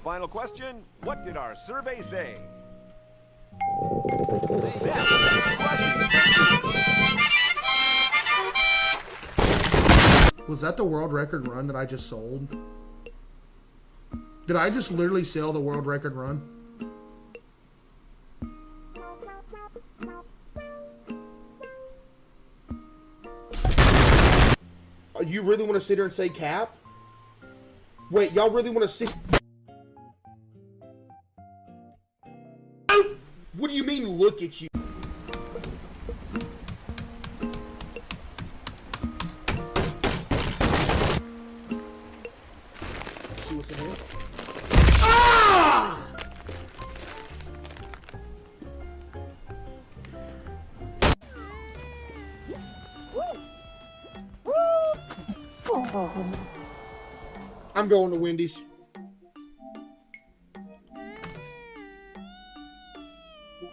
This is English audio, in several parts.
final question. What did our survey say? Was that the world record run that I just sold? Did I just literally sell the world record run? You really want to sit here and say cap? Wait, y'all really want to see? What do you mean, look at you? See what's in here? Ah! I'm going to Wendy's.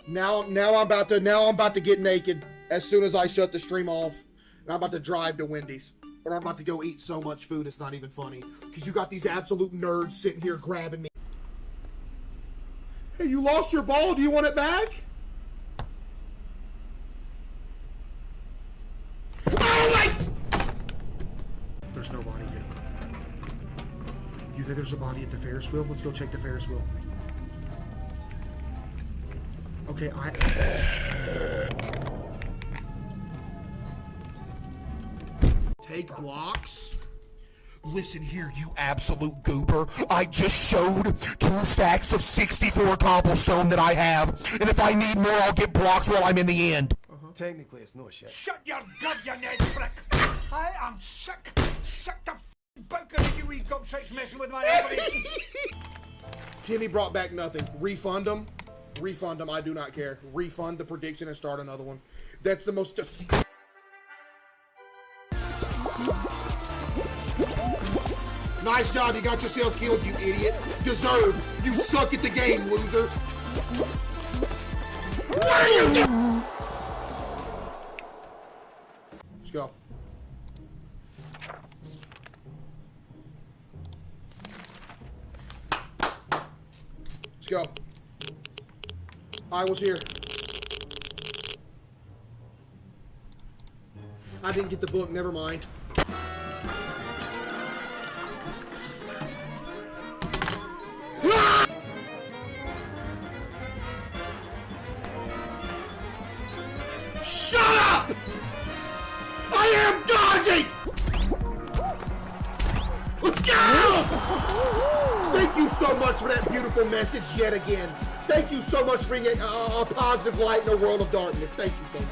Now I'm about to get naked as soon as I shut the stream off. And I'm about to drive to Wendy's. And I'm about to go eat so much food it's not even funny. Because you got these absolute nerds sitting here grabbing me. Hey, you lost your ball. Do you want it back? Oh my! There's no body here. You think there's a body at the Ferris wheel? Let's go check the Ferris wheel. Okay, take blocks. Listen here, you absolute goober. I just showed 2 stacks of 64 cobblestone that I have. And if I need more, I'll get blocks while I'm in the end. Technically, it's no shit. Shut your goddamn prick! I am sick to broken of you wee gobshites messing with my operation. Timmy brought back nothing. Refund them. Refund them. I do not care. Refund the prediction and start another one. That's the most... Nice job. You got yourself killed, you idiot. Deserved. You suck at the game, loser. What are you doing? Let's go. Let's go. I was here. I didn't get the book, never mind. Ah! Shut up! I am dodging! Let's go! Thank you so much for that beautiful message yet again. Thank you so much for bringing a positive light in a world of darkness. Thank you so much.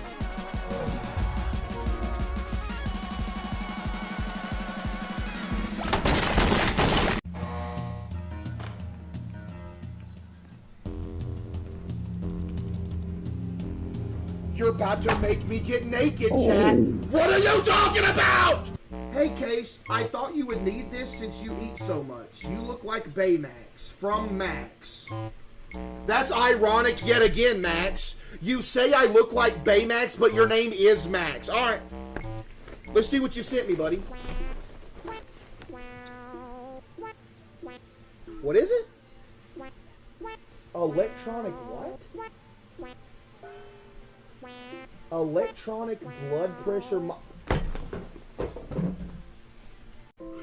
You're about to make me get naked, chat. What are you talking about? Hey, Case, I thought you would need this since you eat so much. You look like Baymax from Max. That's ironic yet again, Max. You say I look like Baymax, but your name is Max. All right. Let's see what you sent me, buddy. What is it? Electronic what? Electronic blood pressure.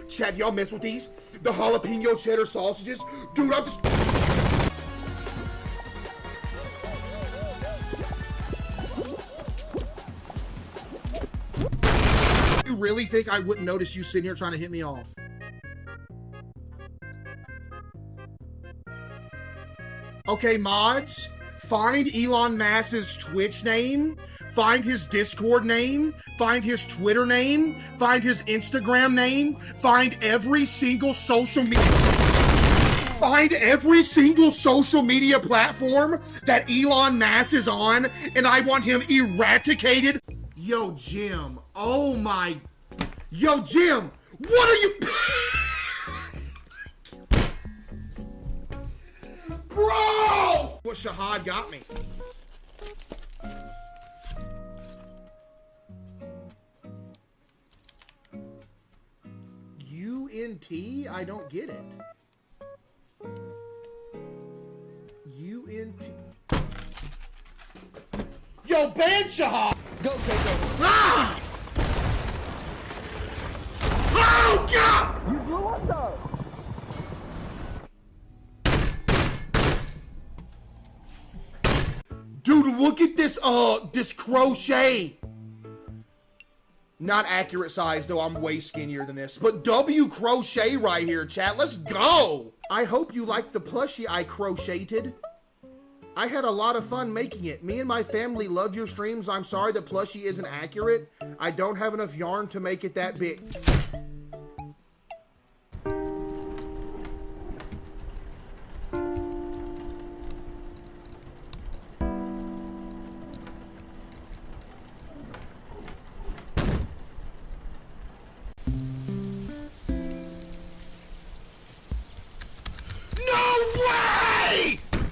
Chad, y'all mess with these? The jalapeno cheddar sausages? Dude, I'm just... You really think I wouldn't notice you sitting here trying to hit me off? Okay, mods, find Elon Musk's Twitch name, find his Discord name, find his Twitter name, find his Instagram name, find every single social media... Find every single social media platform that Elon Musk is on, and I want him eradicated. Yo, Jim. Oh my... Yo, Jim! What are you... Bro! What Shahad got me. UNT? I don't get it. TNT. Yo, ban Shahab! Go, Caseoh. Ah! Oh, God! You blew up though. Dude, look at this, this crochet. Not accurate size, though I'm way skinnier than this. But W crochet right here, chat. Let's go! I hope you liked the plushie I crocheted. I had a lot of fun making it. Me and my family love your streams. I'm sorry the plushie isn't accurate. I don't have enough yarn to make it that big.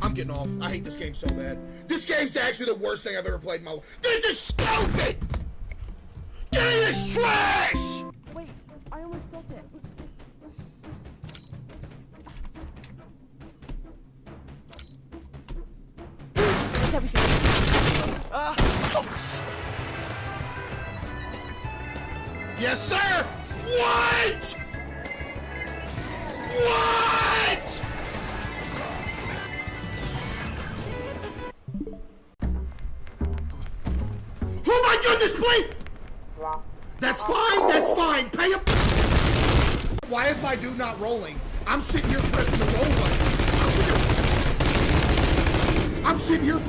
I'm getting off. I hate this game so bad. This game's actually the worst thing I've ever played in my life. This is stupid! Game is trash! Wait, I almost got it. There we go. Yes, sir! What? What? Oh my goodness, please! That's fine, pay up. Why is my dude not rolling? I'm sitting here pressing the roll button. I'm sitting here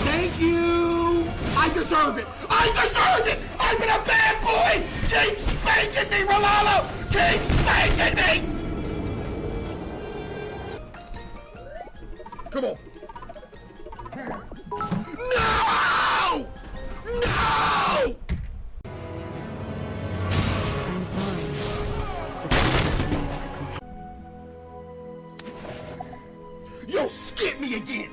Thank you! I deserve it! I deserve it! I've been a bad boy! Keep spanking me, Rolalo! Keep spanking me! Come on. No! No! Yo, skip me again!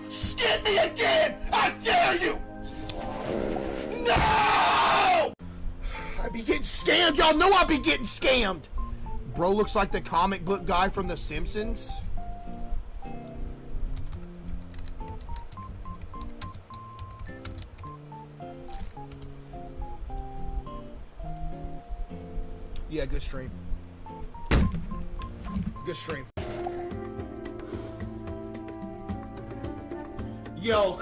Skip me again! I dare you! No! I be getting scammed. Y'all know I be getting scammed. Bro looks like the comic book guy from The Simpsons. Yeah, good stream. Good stream. Yo.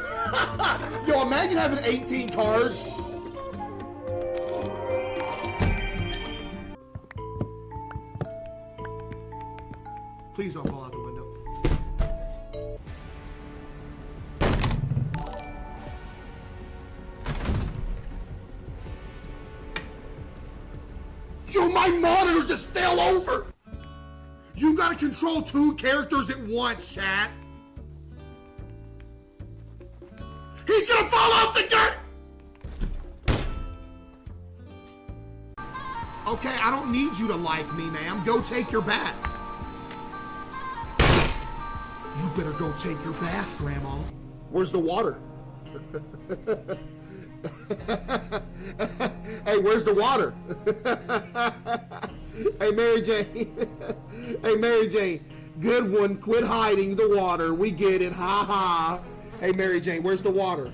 Yo, imagine having 18 cards. Please don't fall out the window. Yo, my monitor just fell over! You gotta control 2 characters at once, chat. He's gonna fall off the dirt! Okay, I don't need you to like me, ma'am. Go take your bath. You better go take your bath, Grandma. Where's the water? Hey, where's the water? Hey, Mary Jane. Hey, Mary Jane. Good one. Quit hiding the water. We get it. Ha ha. Hey, Mary Jane, where's the water?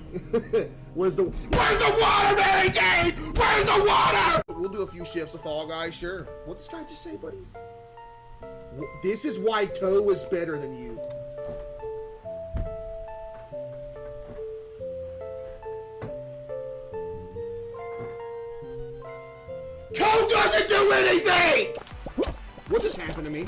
Where's the water, Mary Jane? Where's the water? We'll do a few shifts of Fall Guys, sure. What did this guy just say, buddy? This is why Toe is better than you. Toe doesn't do anything! What just happened to me?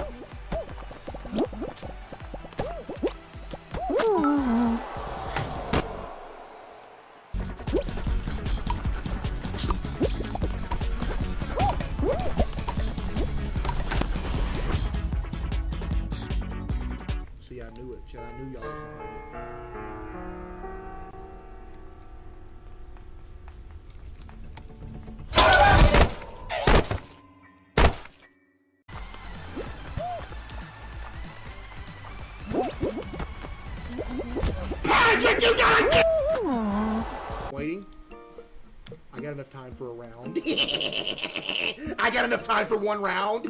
See, I knew it, Chad. I knew y'all was behind it. Patrick, you gotta get... Waiting. I got enough time for a round. I got enough time for one round.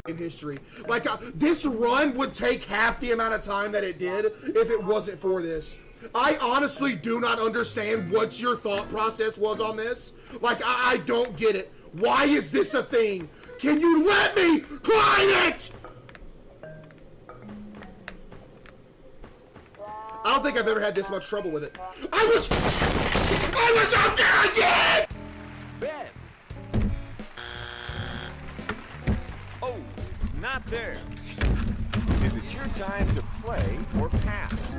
in history. Like, this run would take half the amount of time that it did if it wasn't for this. I honestly do not understand what your thought process was on this. Like, I don't get it. Why is this a thing? Can you let me climb it? I don't think I've ever had this much trouble with it. I was up there again! Ben. Oh, it's not there. Is it your time to play or pass?